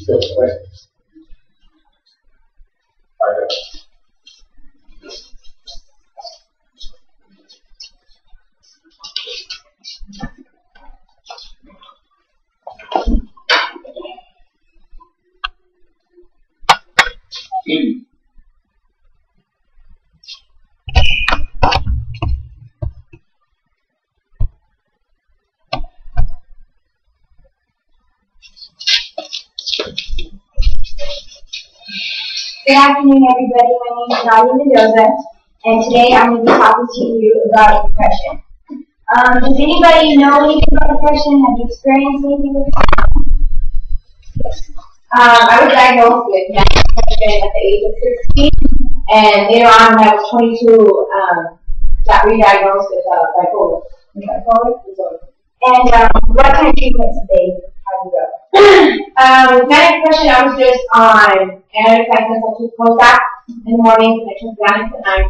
Good question. Good afternoon, everybody. My name is Naira Mendoza, and today I'm going to be talking to you about depression. Does anybody know anything about depression? Have you experienced anything with depression? I was diagnosed with depression at the age of 16, and later on when I was 22, got re-diagnosed with bipolar. And what kind of treatments did they have you go? With manic depression, I was just on antidepressants. I took Prozac in the morning and I took Xanax at night.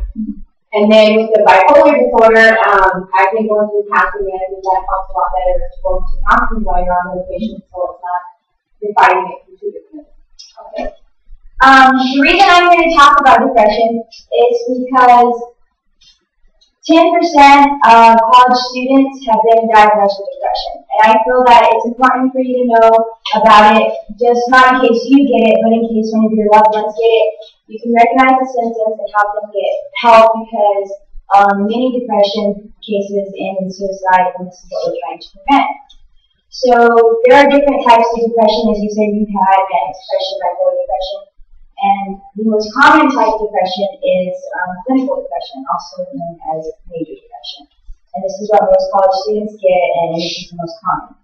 And then with the bipolar disorder, I've been going through counseling, and I think that helps a lot better to go to counseling while you're on medication, so it's not you're fighting it from two different. Okay. The reason I'm here to talk about depression is because 10% of college students have been diagnosed with depression. And I feel that it's important for you to know about it, just not in case you get it, but in case one of your loved ones get it. You can recognize the symptoms and help them get help, because many depression cases end in suicide, and this is what we're trying to prevent. So there are different types of depression. As you said, you've had advanced depression, bipolar depression. And the most common type of depression is clinical depression, also known as major depression. And this is what most college students get, and this is the most common.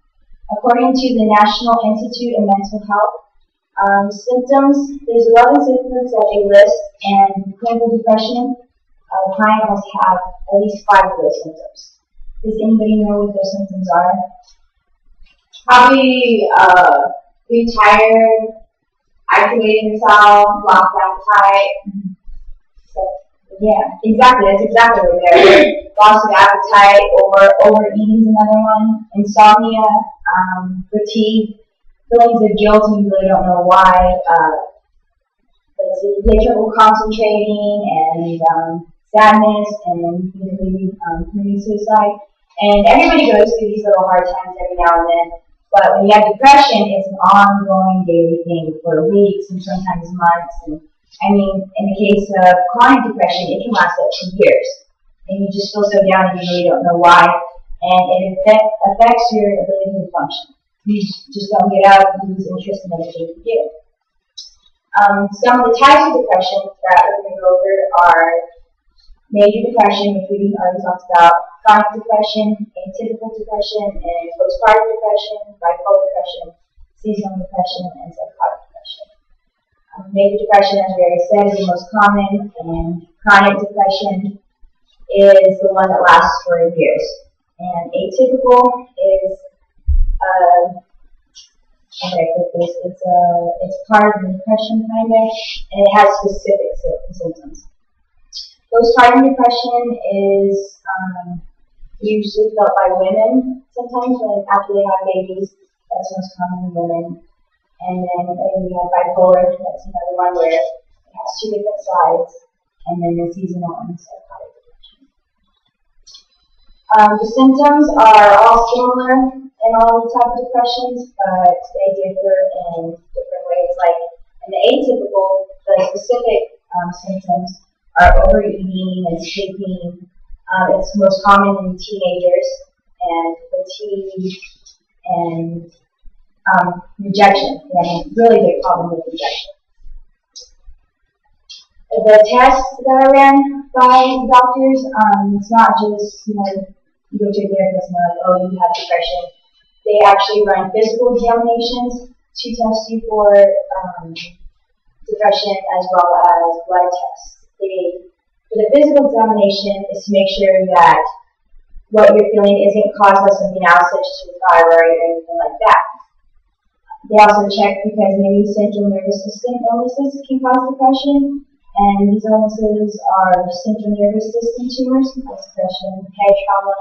According to the National Institute of Mental Health, symptoms, there's 11 symptoms that they list, and clinical depression, the client must have at least 5 of those symptoms. Does anybody know what those symptoms are? Probably being tired, isolating yourself, lost appetite. So, yeah, exactly. That's exactly what they're. Loss of appetite, overeating is another one. Insomnia, fatigue, feelings of guilt and you really don't know why. You get trouble concentrating, and sadness, and maybe committing suicide. And everybody goes through these little hard times every now and then. But when you have depression, it's an ongoing daily thing for weeks and sometimes months. And I mean, in the case of chronic depression, it can last up to years. And you just feel so down and you really don't know why. And it affects your ability to function. You just don't get up, you lose interest in everything you do. Some of the types of depression that we're going to go over are major depression, which we already talked about, chronic depression, atypical depression, and postpartum depression, bipolar depression, seasonal depression, and psychotic depression. Major depression, as we already said, is the most common, and chronic depression is the one that lasts for years. And atypical is, how do I put this? It's part of the depression kind of, and it has specific symptoms. Postpartum depression is usually felt by women sometimes after they have babies. That's most common in women. And then you have bipolar, that's another one where it has 2 different sides. And then the seasonal and psychotic depression. The symptoms are all similar in all the types of depressions, but they differ in different ways. Like in the atypical, the specific symptoms are overeating and sleeping. It's most common in teenagers, and fatigue and rejection. We have a really big problem with rejection. The tests that are ran by doctors, it's not just, you go to a therapist and they're like, oh, you have depression. They actually run physical examinations to test you for depression, as well as blood tests. For the physical examination is to make sure that what you're feeling isn't caused by something else, such as your thyroid or anything like that. They also check because many central nervous system illnesses can cause depression, and these illnesses are central nervous system tumors, like depression, head trauma,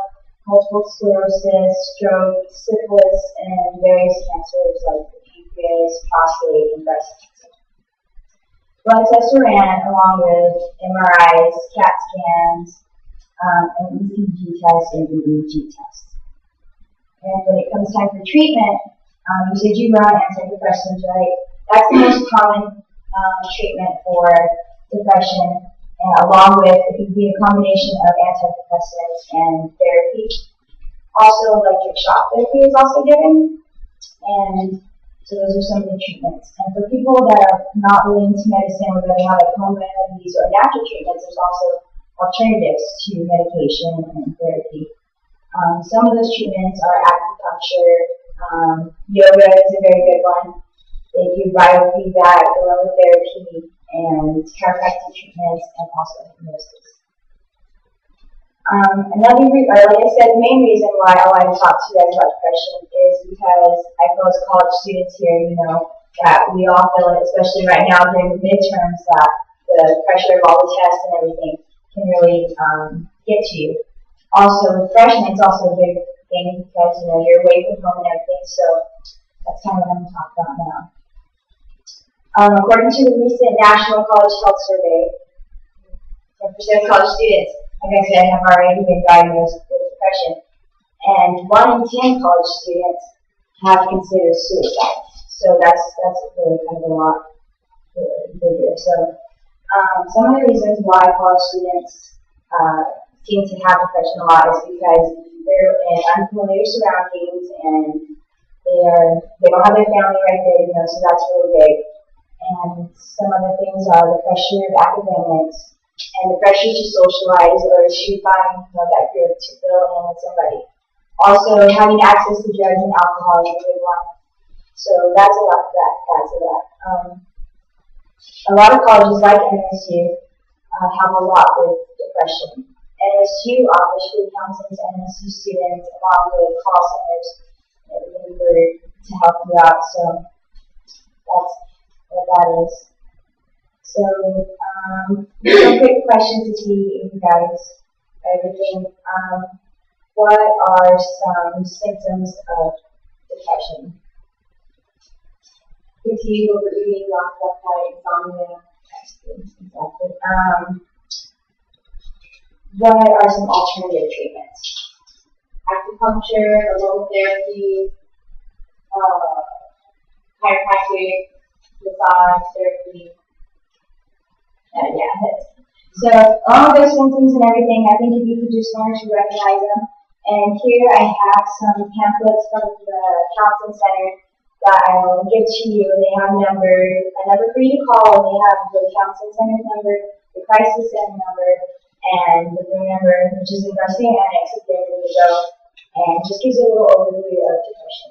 multiple sclerosis, stroke, syphilis, and various cancers like pancreas. pancreas, prostate, and breast cancer. Blood tests were ran along with MRIs, CAT scans, an ECG test, and EEG test. And when it comes time for treatment, you said you were on antidepressants, right? That's the most common treatment for depression, and along with, it could be a combination of antidepressants and therapy. Also, electric shock therapy is also given, and so those are some of the treatments. And for people that are not really into medicine, whether they have like home remedies or natural treatments, there's also alternatives to medication and therapy. Some of those treatments are acupuncture, yoga is a very good one. They do biofeedback, aromatherapy, and chiropractic treatments, and also hypnosis. Like I said, the main reason why I want to talk to you guys about depression is because I feel as college students here, that we all feel it, especially right now during the midterms, that the pressure of all the tests and everything can really get to you. Also, with freshmen, it's also a big thing because, you're away from home and everything, so that's kind of what I'm going to talk about now. According to the recent National College Health Survey, 10% of college students, like I said, have already been diagnosed with depression, and 1 in 10 college students have considered suicide. So that's really kind of a lot bigger. So some of the reasons why college students seem to have depression a lot is because they're in unfamiliar surroundings and they don't have their family right there, so that's really big. And some other things are the pressure of academics and the pressure to socialize or to find that group to fill in with somebody. Also, having access to drugs and alcohol is a big one. So that's a lot that adds to that. A lot of colleges like NSU have a lot with depression. NSU offers free counseling to NSU students along with call centers and everything to help you out. So that's what that is. So some quick questions to see if you guys everything. What are some symptoms of depression? Fatigue, overeating, loss of appetite, insomnia. Exactly. What are some alternative treatments? Acupuncture, aromatherapy, chiropractic, massage therapy. So all of those symptoms and everything, I think if you could just learn to recognize them. And here I have some pamphlets from the counseling center that I will give to you. They have a number for you to call. They have the counseling center number, the crisis center number, and the room number, which is in Garcia Annex if they're ready to go. And just gives you a little overview of depression.